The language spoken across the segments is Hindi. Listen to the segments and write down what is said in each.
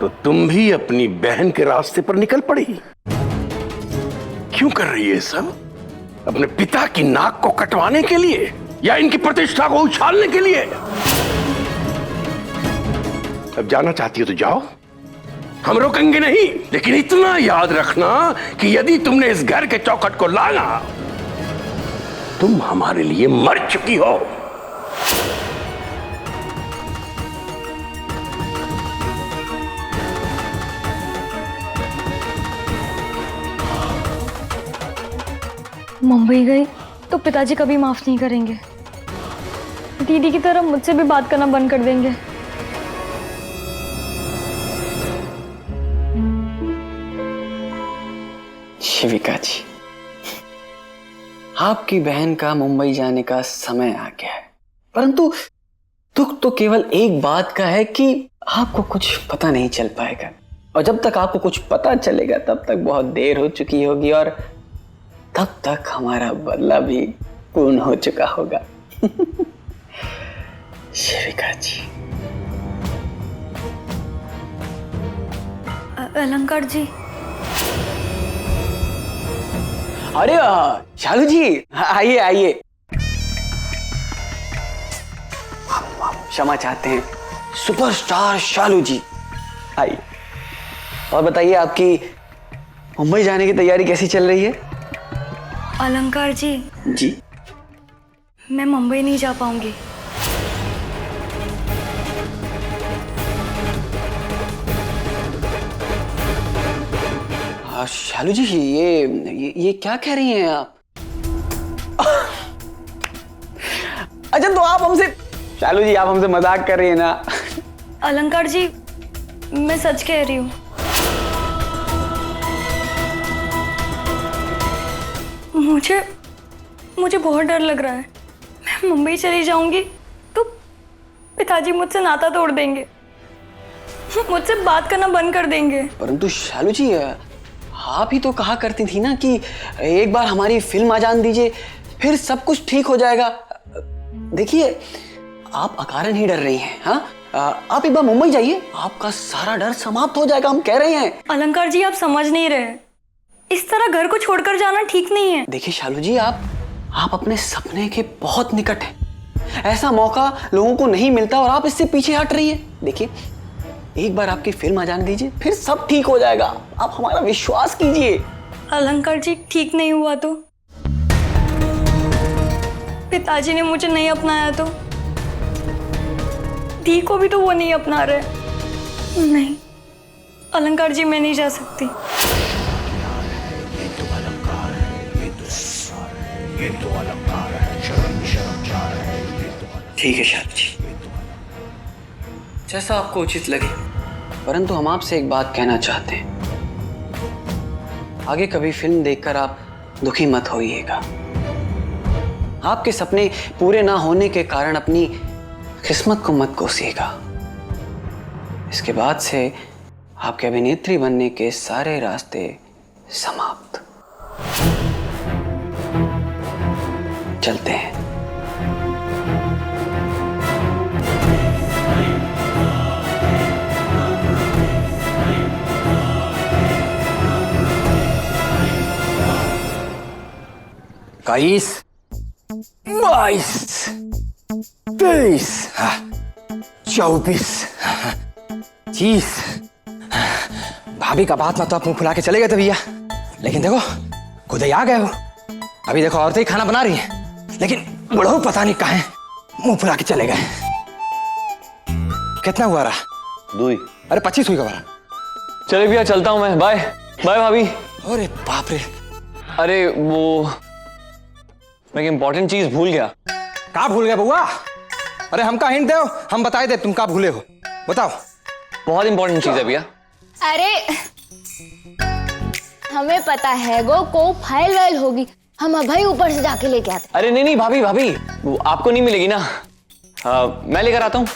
तो तुम भी अपनी बहन के रास्ते पर निकल पड़ी। क्यों कर रही है सब? अपने पिता की नाक को कटवाने के लिए या इनकी प्रतिष्ठा को उछालने के लिए? अब जाना चाहती हो तो जाओ, हम रोकेंगे नहीं। लेकिन इतना याद रखना कि यदि तुमने इस घर के चौखट को लांघा, तुम हमारे लिए मर चुकी हो। मुंबई गई तो पिताजी कभी माफ नहीं करेंगे। दीदी की तरह मुझसे भी बात करना बंद कर देंगे। शिविका जी, आपकी बहन का मुंबई जाने का समय आ गया है, परंतु दुख तो केवल एक बात का है कि आपको कुछ पता नहीं चल पाएगा, और जब तक आपको कुछ पता चलेगा तब तक बहुत देर हो चुकी होगी, और तब तक हमारा बदला भी पूर्ण हो चुका होगा। शिविका जी। अलंकार जी। अरे शालू जी, आइए आइए। हम क्षमा चाहते हैं, सुपरस्टार शालू जी, आइए। और बताइए, आपकी मुंबई जाने की तैयारी कैसी चल रही है? अलंकार जी, मैं मुंबई नहीं जा पाऊंगी। शालू जी, ये क्या कह रही हैं आप? अच्छा, तो आप हमसे, शालू जी आप हमसे मजाक कर रही हैं ना? अलंकार जी, मैं सच कह रही हूँ। मुझे बहुत डर लग रहा है। मैं मुंबई चली जाऊंगी तो पिताजी मुझसे नाता तोड़ देंगे, मुझसे बात करना बंद कर देंगे। परंतु शालू जी, आप ही तो कहा करती थी ना कि एक बार हमारी फिल्म आ जान दीजिए, फिर सब कुछ ठीक हो जाएगा। देखिए, आप अकारण ही डर रही हैं। हाँ, आप एक बार मुंबई जाइए, आपका सारा डर समाप्त हो जाएगा, हम कह रहे हैं। अलंकार जी, आप समझ नहीं रहे। इस तरह घर को छोड़कर जाना ठीक नहीं है। देखिए शालू जी, आप अपने सपने के बहुत निकट हैं। ऐसा मौका लोगों को नहीं मिलता और आप इससे पीछे हट रही हैं। देखिए, एक बार आपकी फिल्म आ जाने दीजिए, फिर सब ठीक हो जाएगा। आप हमारा विश्वास कीजिए। अलंकार जी, ठीक नहीं हुआ तो? पिताजी ने मुझे नहीं अपनाया तो? दी को भी तो वो नहीं अपना रहे। नहीं अलंकार जी, मैं नहीं जा सकती। ठीक है शालू जी, जैसा आपको उचित लगे। परंतु हम आपसे एक बात कहना चाहते हैं, आगे कभी फिल्म देखकर आप दुखी मत होइएगा। आपके सपने पूरे ना होने के कारण अपनी किस्मत को मत कोसिएगा। इसके बाद से आपके अभिनेत्री बनने के सारे रास्ते समाप्त। चलते हैं। इक्कीस, 22, 23, 24, 30। भाभी का बात मत तो आप मुंह फुला के चले गए थे भैया, लेकिन देखो खुद ही आ गए हो। अभी देखो औरतें ही खाना बना रही हैं, लेकिन बुढ़ऊ पता नहीं कहाँ हैं, मुंह फुला के चले गए। कितना हुआ रहा? 2। अरे 25 हुई कबारा। चले भैया, चलता हूँ मैं। बाय बाय भाभी। अरे बाप रे। अरे वो मैं एक इंपॉर्टेंट चीज भूल गया। कहाँ भूल गए बउआ? अरे हमका हिंट दो, हम बताए दे तुम कहाँ भूले हो, बताओ। बहुत इंपॉर्टेंट चीज है भैया। अरे हमें पता है गो को फाइल वाइल होगी, हम भाई ऊपर से जाके लेके आते। अरे नहीं भाभी, वो आपको नहीं मिलेगी ना, मैं लेकर आता हूँ।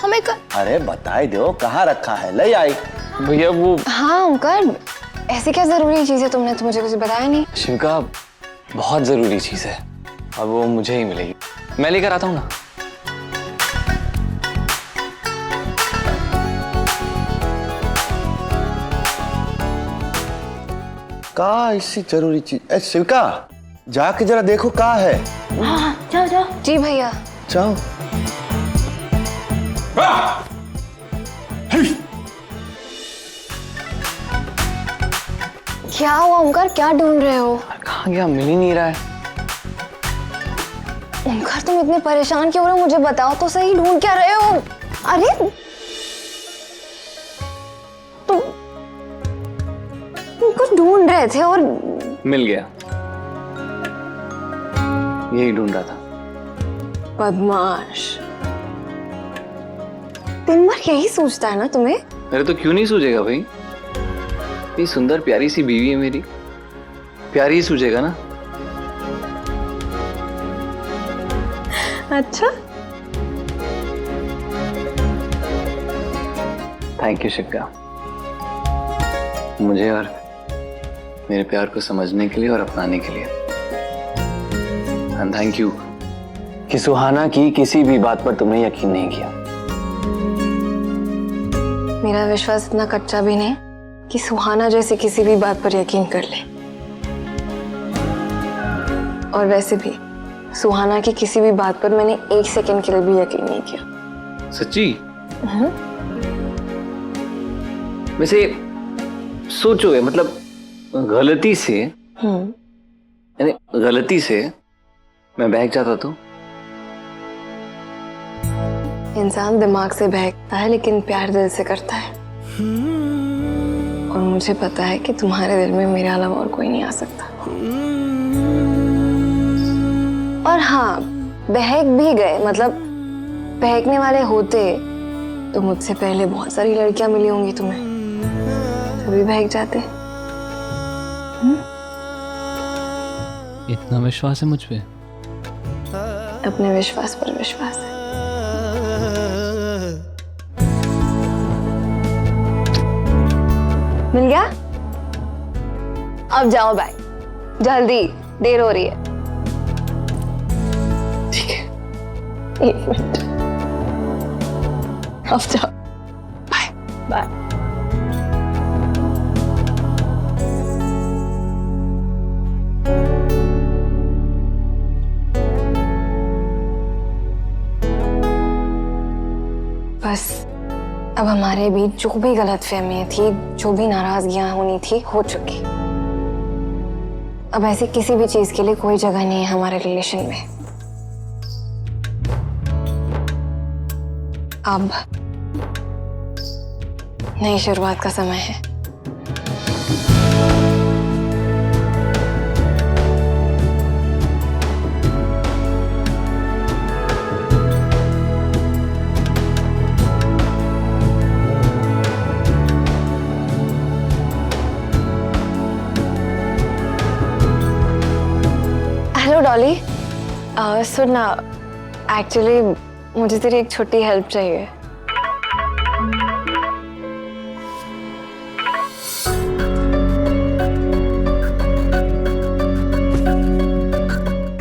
हमें अरे बताए दो कहाँ रखा है, ले आई। भैया वो। हाँ अंकल, ऐसी क्या जरूरी चीज है, तुमने तो मुझे कुछ बताया नहीं। शिविका, बहुत जरूरी चीज है और वो मुझे ही मिलेगी, मैं लेकर आता हूँ ना। का ऐसी जरूरी चीज? ए शिविका, जाके जरा देखो का है। हाँ जाओ जाओ। जी भैया। जाओ। क्या हुआ ओमकार, क्या ढूंढ रहे हो? कहाँ गया, मिल ही नहीं रहा है। ओमकार तुम इतने परेशान क्यों हो रहे हो? मुझे बताओ तो सही, ढूंढ क्या रहे हो? अरे तुम कुछ ढूंढ रहे थे और मिल गया, यही ढूंढ रहा था। बदमाश, दिन भर यही सोचता है ना तुम्हें? अरे तो क्यों नहीं सूझेगा भाई, इतनी सुंदर प्यारी सी बीवी है मेरी, प्यारी ही सूझेगा ना। अच्छा, थैंक यू शिक्का, मुझे और मेरे प्यार को समझने के लिए और अपनाने के लिए। एंड थैंक यू कि सुहाना की किसी भी बात पर तुमने यकीन नहीं किया। मेरा विश्वास इतना कच्चा भी नहीं कि सुहाना जैसे किसी भी बात पर यकीन कर ले। और वैसे भी सुहाना की किसी भी बात पर मैंने 1 सेकंड के लिए भी यकीन नहीं किया। सच्ची? वैसे सोचो, मतलब गलती से, यानी गलती से मैं बहक जाता तो? इंसान दिमाग से बहकता है लेकिन प्यार दिल से करता है। और मुझे पता है कि तुम्हारे दिल में मेरे अलावा और कोई नहीं आ सकता। और हाँ, बहक भी गए, मतलब बहकने वाले होते तो मुझसे पहले बहुत सारी लड़कियां मिली होंगी तुम्हें, तभी बहक जाते। इतना विश्वास है मुझ पे? अपने विश्वास पर विश्वास है। मिल गया? अब जाओ बाय, जल्दी, देर हो रही है। ठीक है, 1 मिनट, अब जाओ। Bye bye. बस अब हमारे बीच जो भी गलतफहमियां थी, जो भी नाराजगियां होनी थी, हो चुकी। अब ऐसी किसी भी चीज के लिए कोई जगह नहीं है हमारे रिलेशन में। अब नई शुरुआत का समय है। हेलो डॉली, सुन ना, एक्चुअली मुझे तेरी एक छोटी हेल्प चाहिए।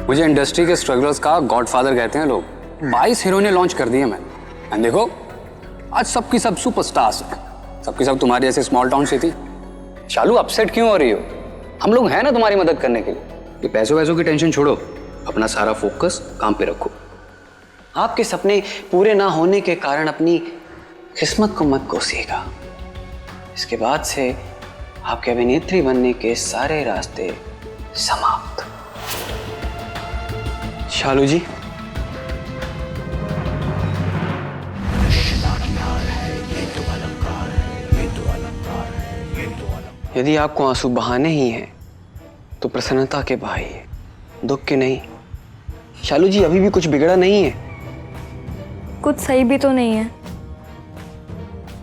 मुझे इंडस्ट्री के स्ट्रगलर्स का गॉडफादर कहते हैं लोग। 22 हीरोइनें लॉन्च कर दी है मैंने। एंड देखो, आज सबकी सब सुपरस्टार्स हैं। सबकी सब तुम्हारी ऐसे स्मॉल टाउन से थी। शालू, अपसेट क्यों हो रही हो? हम लोग हैं ना तुम्हारी मदद करने के लिए। ये पैसों वैसों की टेंशन छोड़ो, अपना सारा फोकस काम पे रखो। आपके सपने पूरे ना होने के कारण अपनी किस्मत को मत कोसिएगा। इसके बाद से आपके अभिनेत्री बनने के सारे रास्ते समाप्त। शालू जी, यदि आपको आंसू बहाने ही हैं तो प्रसन्नता के बहाइए, दुख के नहीं। शालू जी, अभी भी कुछ बिगड़ा नहीं है। कुछ सही भी तो नहीं है।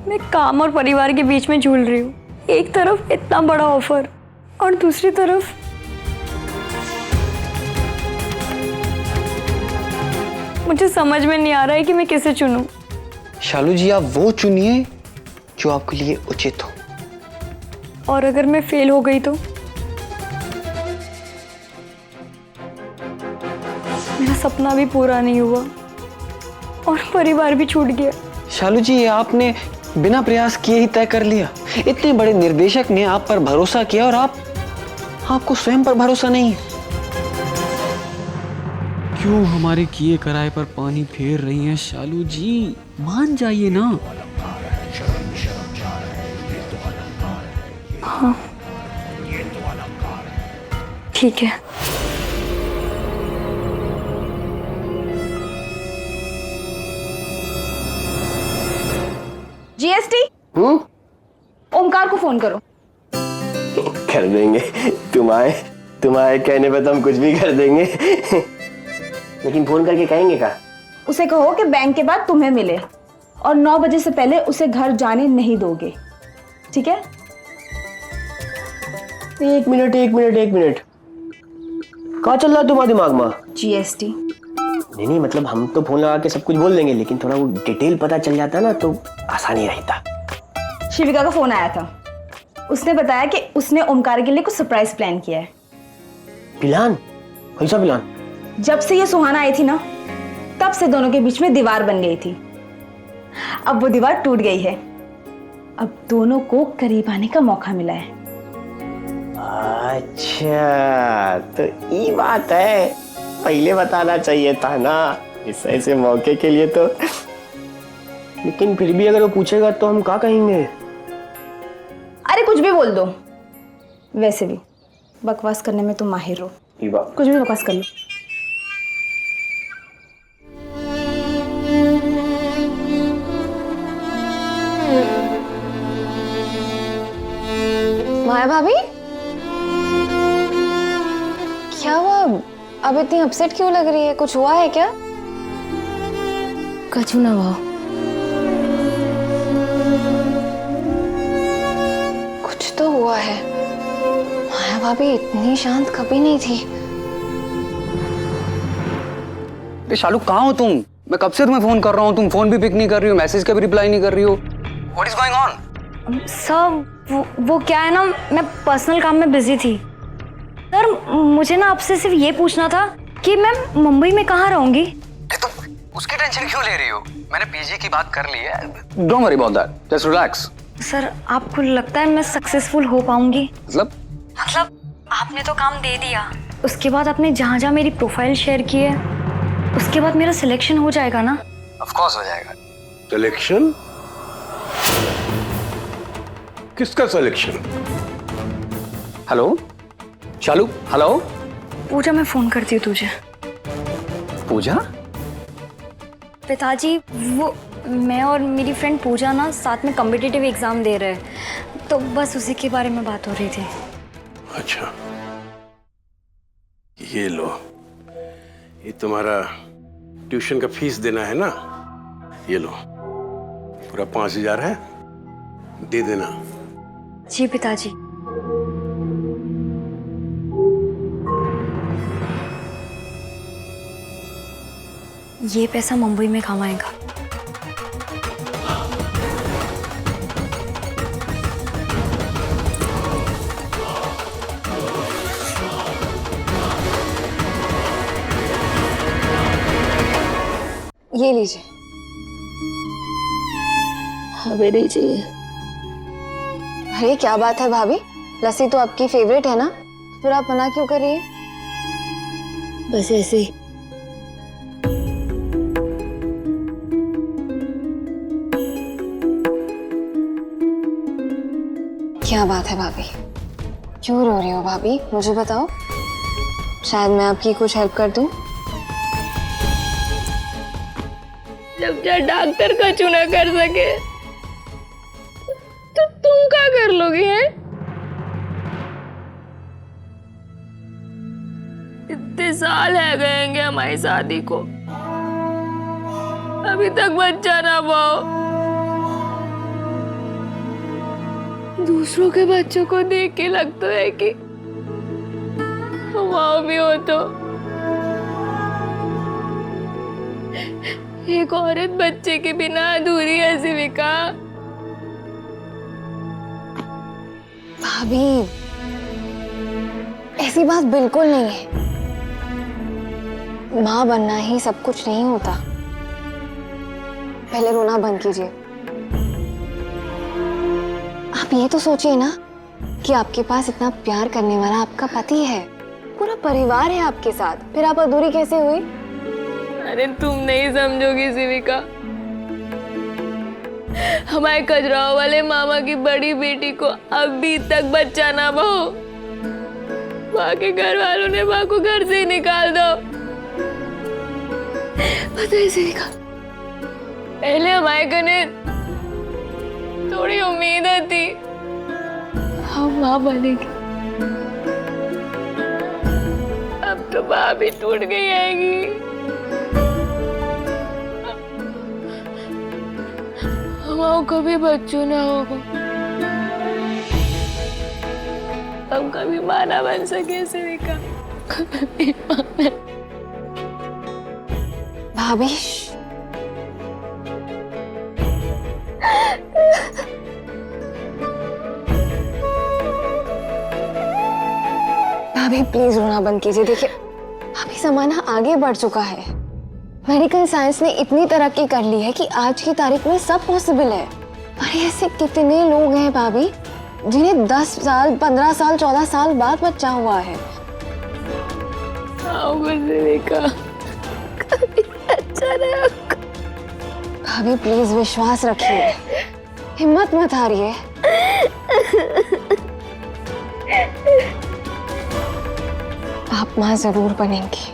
मैं काम और परिवार के बीच में झूल रही हूँ। एक तरफ इतना बड़ा ऑफर और दूसरी तरफ मुझे समझ में नहीं आ रहा है कि मैं किसे चुनूं। शालू जी, आप वो चुनिए जो आपके लिए उचित हो। और अगर मैं फेल हो गई तो? मेरा सपना भी पूरा नहीं हुआ और परिवार भी छूट गया। शालू जी, ये आपने बिना प्रयास किए ही तय कर लिया। इतने बड़े निर्देशक ने आप पर भरोसा किया और आप आपको स्वयं पर भरोसा नहीं है? क्यों हमारे किए कराए पर पानी फेर रही हैं शालू जी? मान जाइए ना। हाँ ठीक है। जीएसटी ओमकार को फोन करो। कर देंगे। तुम्हारे कहने पे तो हम कुछ भी कर देंगे। लेकिन फोन करके कहेंगे क्या? उसे कहो कि बैंक के बाद तुम्हें मिले और 9 बजे से पहले उसे घर जाने नहीं दोगे, ठीक है? एक मिनट कहाँ चल रहा है तुम्हारे दिमाग में? जीएसटी। नहीं मतलब हम तो फोन लगा के सब कुछ बोल देंगे, लेकिन थोड़ा वो डिटेल पता चल जाता ना तो आसानी रहता। शिविका का फोन आया था, उसने बताया कि उसने ओमकार के लिए कुछ सरप्राइज प्लान किया है। प्लान? कैसा प्लान? जब से ये सुहाना आई थी ना, तब से दोनों के बीच में दीवार बन गई थी। अब वो दीवार टूट गई है। अब दोनों को करीब आने का मौका मिला है। अच्छा तो ये बात है, पहले बताना चाहिए था ना इस ऐसे मौके के लिए तो। लेकिन फिर भी अगर वो पूछेगा तो हम क्या कहेंगे? अरे कुछ भी बोल दो, वैसे भी बकवास करने में तुम माहिर हो, कुछ भी बकवास कर लो। माया भाभी, क्या हुआ? अब इतनी अपसेट क्यों लग रही है? कुछ हुआ है क्या? कछु ना हुआ। कुछ तो हुआ है। माया भाभी इतनी शांत कभी नहीं थी। अरे शालू कहाँ हो तुम? मैं कब से तुम्हें फोन कर रहा हूँ, तुम फोन भी पिक नहीं कर रही हो, मैसेज का भी रिप्लाई नहीं कर रही हो। What is going on? Sir वो क्या है ना, मैं पर्सनल काम में बिजी थी। सर मुझे ना आपसे सिर्फ ये पूछना था कि मैं मुंबई में कहाँ रहूंगी। तुम उसकी टेंशन क्यों ले रही हो? मैंने पीजी की बात कर ली है। Don't worry about that, just relax. Sir आपको लगता है मैं सक्सेसफुल हो पाऊंगी? मतलब आपने तो काम दे दिया, उसके बाद आपने जहाँ जहाँ मेरी प्रोफाइल शेयर की है, उसके बाद मेरा सिलेक्शन हो जाएगा ना? ऑफ कोर्स हो जाएगा। सिलेक्शन? किसका सिलेक्शन? हेलो शालू, हेलो। पूजा मैं फोन करती हूँ तुझे। पूजा? पिताजी वो मैं और मेरी फ्रेंड पूजा ना साथ में कॉम्पिटिटिव एग्जाम दे रहे हैं, तो बस उसी के बारे में बात हो रही थी। अच्छा ये लो, ये तुम्हारा ट्यूशन का फीस देना है ना, ये लो पूरा 5,000 है, दे देना। जी पिताजी। ये पैसा मुंबई में काम आएगा। ये लीजिए। हमें नहीं चाहिए। अरे क्या बात है भाभी, लस्सी तो आपकी फेवरेट है ना, फिर आप मना क्यों कर रही है? बस ऐसे ही। क्या बात है भाभी, क्यों रो रही हो भाभी? मुझे बताओ, शायद मैं आपकी कुछ हेल्प कर दूं। जब डॉक्टर का चुना कर सके तो तुम क्या कर लोगे? हैं इतने साल है गएंगे हमारी शादी को, अभी तक बच्चा ना पाओ। दूसरों के बच्चों को देख के लगता है कि हमारा भी हो तो। एक औरत बच्चे के बिना अधूरी है शिविका। भाभी ऐसी बात बिल्कुल नहीं है, माँ बनना ही सब कुछ नहीं होता। पहले रोना बंद कीजिए। आप ये तो सोचिए ना कि आपके पास इतना प्यार करने वाला आपका पति है, पूरा परिवार है आपके साथ, फिर आप अधूरी कैसे हुई? अरे तुम नहीं समझोगी शिविका, हमारे खजुराहो वाले मामा की बड़ी बेटी को अभी तक बच्चा ना बहु, माँ के घर वालों ने माँ को घर से निकाल दो। पता है शिविका, पहले हमारे घर ने थोड़ी उम्मीद थी हम माँ बनेगी, अब तो माँ भी टूट गई आएगी। हमारा कभी बच्चों ना होगा, हम कभी माँ ना बन सके शिविका, कभी माँ भाभी भाभी प्लीज रोना बंद कीजिए। देखिए अभी जमाना आगे बढ़ चुका है, मेडिकल साइंस ने इतनी तरक्की कर ली है कि आज की तारीख में सब पॉसिबल है। अरे ऐसे कितने लोग हैं भाभी जिन्हें 10 साल 15 साल 14 साल बाद बच्चा हुआ है। भाभी प्लीज विश्वास रखिए, हिम्मत मत हारिए। आप माँ जरूर बनेंगी।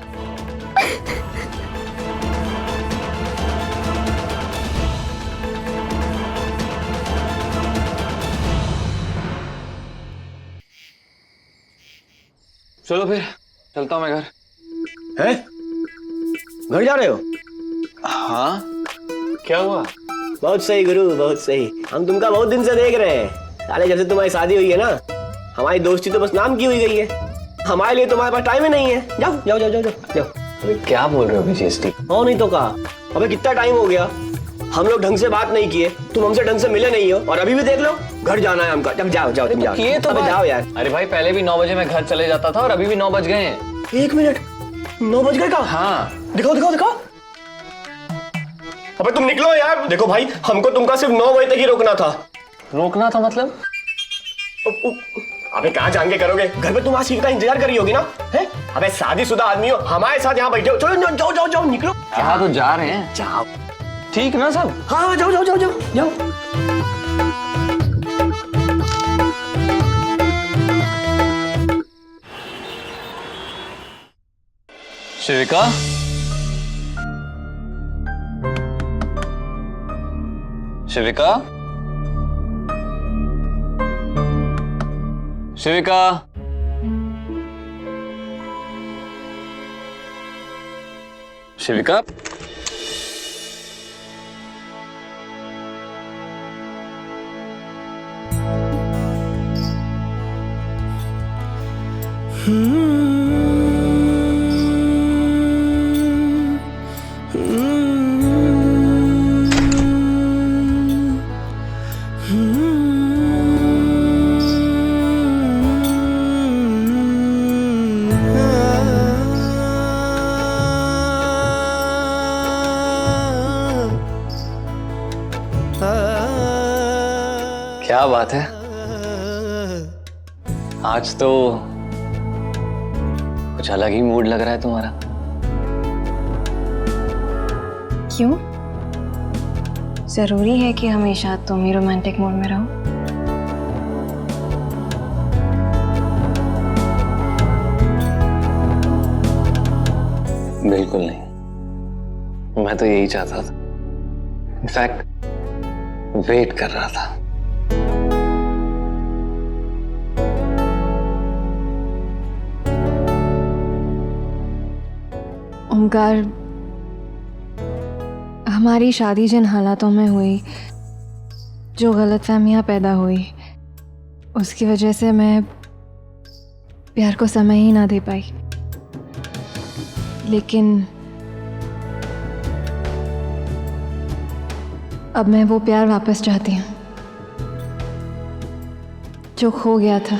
चलो फिर चलता हूँ मैं घर। हैं? घर जा रहे हो? हाँ क्या हुआ? बहुत सही गुरु, बहुत सही। हम तुमका बहुत दिन से देख रहे हैं। साले जब से तुम्हारी शादी हुई है ना, हमारी दोस्ती तो बस नाम की हुई गई है। हमारे लिए तुम्हारे पास टाइम ही नहीं है। जाओ जाओ जाओ जाओ जाओ। अबे क्या बोल रहे हो बीजेएसटी? हो नहीं तो कहा। अबे कितना टाइम हो गया, हम लोग ढंग से बात नहीं किए, तुम हमसे ढंग से मिले नहीं हो, और अभी भी देख लो घर जाना है हमका। जब जाओ जाओ तुम जाओ। किए तो जाओ यार। अरे भाई पहले भी 9 बजे मैं घर चले जाता था और अभी भी 9 बज गए हैं। 1 मिनट, 9 बज गए का? हाँ दिखाओ दिखाओ दिखाओ। अबे तुम निकलो यार। देखो भाई, हमको तुमका सिर्फ 9 बजे तक ही रोकना था। रोकना था मतलब? अबे कहाँ जान के करोगे, घर पे तुम आज सीट का इंतजार करी होगी ना? है? अबे शादीशुदा आदमी हो, हमारे साथ यहाँ बैठे हो। चलो जाओ जाओ जाओ निकलो। कहा तो जा रहे हैं। जाओ। ठीक ना सब? हाँ जाओ जाओ जाओ जाओ जाओ। शिविका, शिविका, शिविका, शिविका, क्या बात है, आज तो कुछ अलग ही मूड लग रहा है तुम्हारा। क्यों? जरूरी है कि हमेशा तुम ही रोमांटिक मूड में रहो? बिल्कुल नहीं, मैं तो यही चाहता था। इनफैक्ट वेट कर रहा था। ओमकार, हमारी शादी जिन हालातों में हुई, जो गलतफहमियां पैदा हुई, उसकी वजह से मैं प्यार को समय ही ना दे पाई। लेकिन अब मैं वो प्यार वापस चाहती हूँ जो खो गया था।